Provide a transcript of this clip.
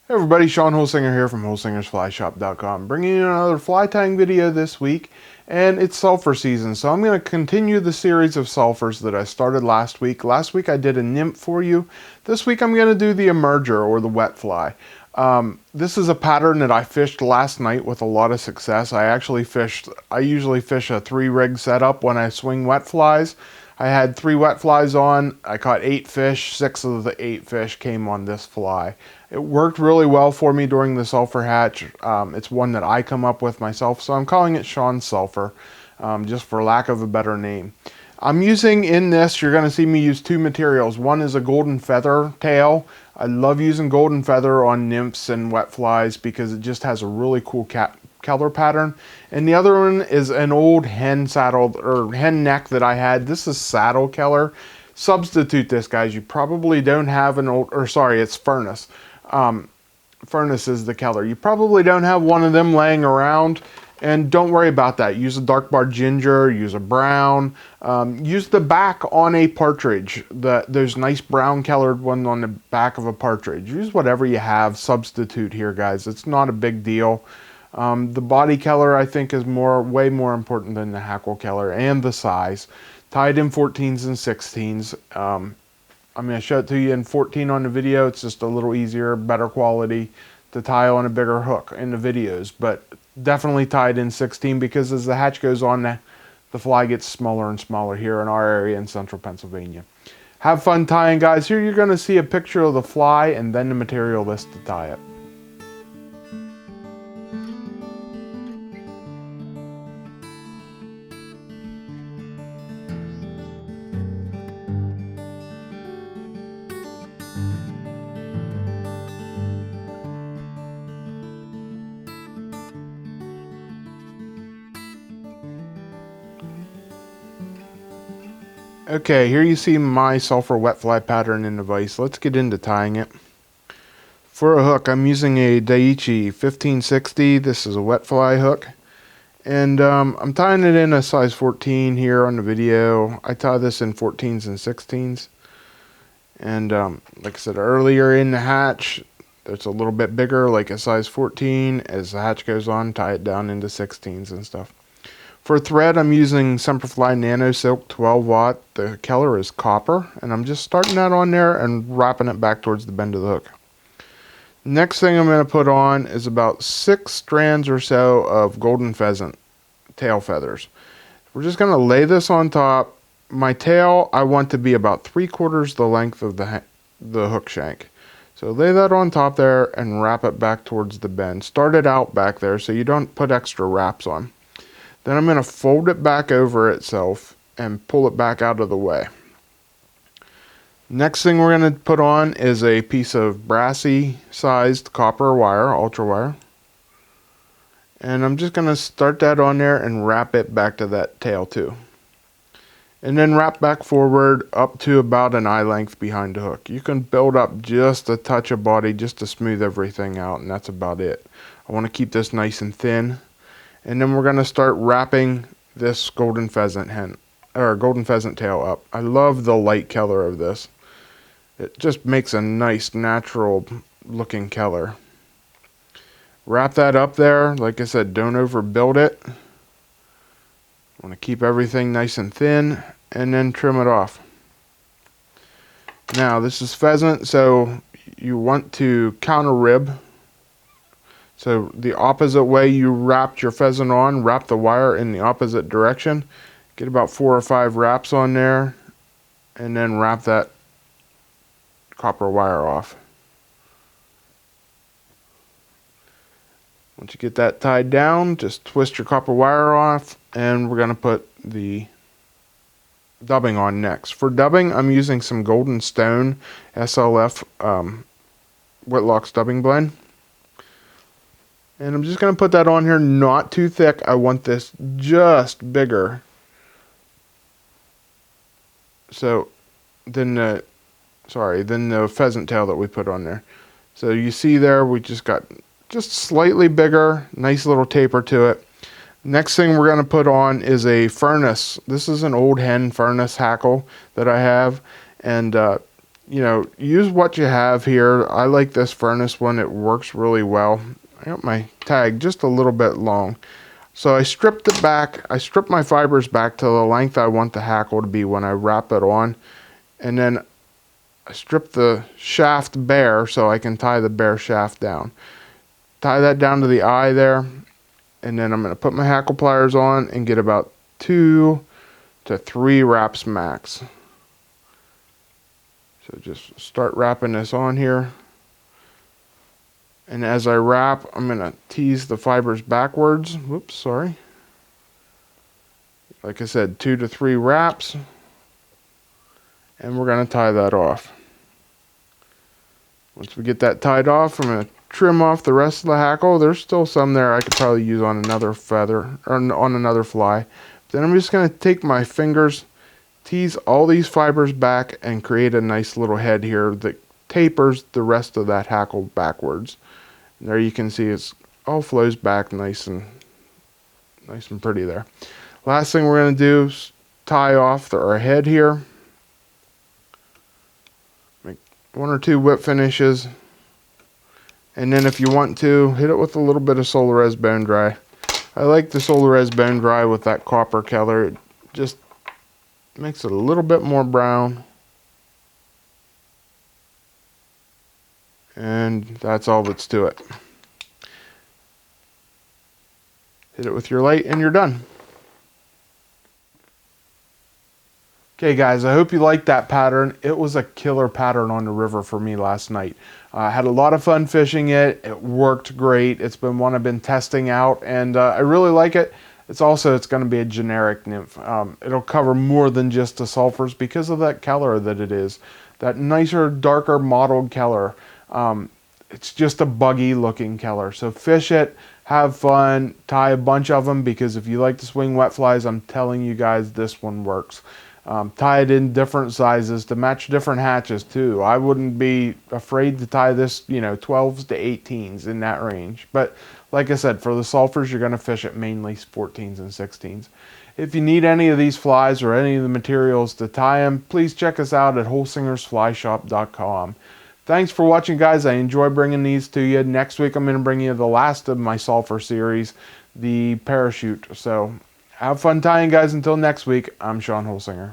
Hey everybody, Shawn Holsinger here from HolsingersFlyShop.com, bringing you another fly tying video this week, and it's sulfur season, so I'm going to continue the series of sulfurs that I started last week. Last week I did a nymph for you. This week I'm going to do the emerger, or the wet fly. This is a pattern that I fished last night with a lot of success. I usually fish a 3-rig setup when I swing wet flies. I had 3 wet flies on. I caught 8 fish. 6 of the 8 fish came on this fly. It worked really well for me during the sulfur hatch. It's one that I come up with myself, so I'm calling it Shawn Sulphur, just for lack of a better name. I'm using in this, you're going to see me use 2 materials. One is a golden feather tail. I love using golden feather on nymphs and wet flies because it just has a really cool color pattern. And the other one is an old hen saddle or hen neck that I had. This is saddle color. Substitute this, guys. You probably don't have an old, or sorry, it's furnace. Furnace is the color. You probably don't have one of them laying around, and don't worry about that. Use a dark bar ginger, use a brown, use the back on a partridge. There's nice brown colored one on the back of a partridge. Use whatever you have. Substitute here, guys. It's not a big deal. The body color, I think, is way more important than the hackle color, and the size. Tied in 14s and 16s. I'm going to show it to you in 14 on the video. It's just a little easier, better quality to tie on a bigger hook in the videos, but definitely tied in 16 because as the hatch goes on, the fly gets smaller and smaller here in our area in central Pennsylvania. Have fun tying, guys. Here you're going to see a picture of the fly and then the material list to tie it. Okay, here you see my sulfur wet fly pattern in the vise. Let's get into tying it. For a hook, I'm using a Daiichi 1560. This is a wet fly hook. And I'm tying it in a size 14 here on the video. I tie this in 14s and 16s. And like I said earlier in the hatch, it's a little bit bigger, like a size 14. As the hatch goes on, tie it down into 16s and stuff. For thread, I'm using Semperfli Nano Silk 12 watt. The color is copper, and I'm just starting that on there and wrapping it back towards the bend of the hook. Next thing I'm going to put on is about 6 strands or so of Golden Pheasant tail feathers. We're just going to lay this on top. My tail, I want to be about 3/4 the length of the hook shank. So lay that on top there and wrap it back towards the bend. Start it out back there so you don't put extra wraps on. Then I'm going to fold it back over itself and pull it back out of the way. Next thing we're going to put on is a piece of Brassie sized copper wire, ultra wire. And I'm just going to start that on there and wrap it back to that tail too. And then wrap back forward up to about an eye length behind the hook. You can build up just a touch of body just to smooth everything out, and that's about it. I want to keep this nice and thin. And then we're going to start wrapping this golden pheasant tail up. I love the light color of this. It just makes a nice natural looking color. Wrap that up there. Like I said, don't overbuild it. I want to keep everything nice and thin and then trim it off. Now this is pheasant, so you want to counter rib. So the opposite way you wrapped your pheasant on, wrap the wire in the opposite direction. Get about 4 or 5 wraps on there, and then wrap that copper wire off. Once you get that tied down, just twist your copper wire off, and we're going to put the dubbing on next. For dubbing, I'm using some Golden Stone SLF Whitlock's dubbing blend. And I'm just going to put that on here, not too thick. I want this just bigger. So, than the pheasant tail that we put on there. So you see there, we just got just slightly bigger, nice little taper to it. Next thing we're going to put on is a furnace. This is an old hen furnace hackle that I have. And you know, use what you have here. I like this furnace one. It works really well. I got my tag just a little bit long. So I stripped it back. I stripped my fibers back to the length I want the hackle to be when I wrap it on. And then I strip the shaft bare so I can tie the bare shaft down. Tie that down to the eye there. And then I'm going to put my hackle pliers on and get about 2 to 3 wraps max. So just start wrapping this on here. And as I wrap, I'm going to tease the fibers backwards. Whoops, sorry. Like I said, 2 to 3 wraps. And we're going to tie that off. Once we get that tied off, I'm going to trim off the rest of the hackle. There's still some there I could probably use on another feather, or on another fly. Then I'm just going to take my fingers, tease all these fibers back, and create a nice little head here that tapers the rest of that hackle backwards. And there you can see it's all flows back nice and pretty there. Last thing we're going to do is tie off our head here. Make 1 or 2 whip finishes. And then if you want to, hit it with a little bit of Solarez Bone Dry. I like the Solarez Bone Dry with that copper color. It just makes it a little bit more brown. And that's all that's to it. Hit it with your light and you're done. Okay guys, I hope you liked that pattern. It was a killer pattern on the river for me last night. I had a lot of fun fishing it. It worked great. It's been one I've been testing out, and I really like it. It's going to be a generic nymph. It'll cover more than just the sulfurs because of that color that it is. That nicer, darker mottled color. It's just a buggy looking color. So fish it, have fun, tie a bunch of them, because if you like to swing wet flies, I'm telling you guys, this one works. Tie it in different sizes to match different hatches too. I wouldn't be afraid to tie this, 12s to 18s in that range. But like I said, for the sulfurs, you're going to fish it mainly 14s and 16s. If you need any of these flies or any of the materials to tie them, please check us out at holsingersflyshop.com. Thanks for watching, guys. I enjoy bringing these to you. Next week, I'm going to bring you the last of my sulfur series, the parachute. So have fun tying, guys. Until next week, I'm Shawn Holsinger.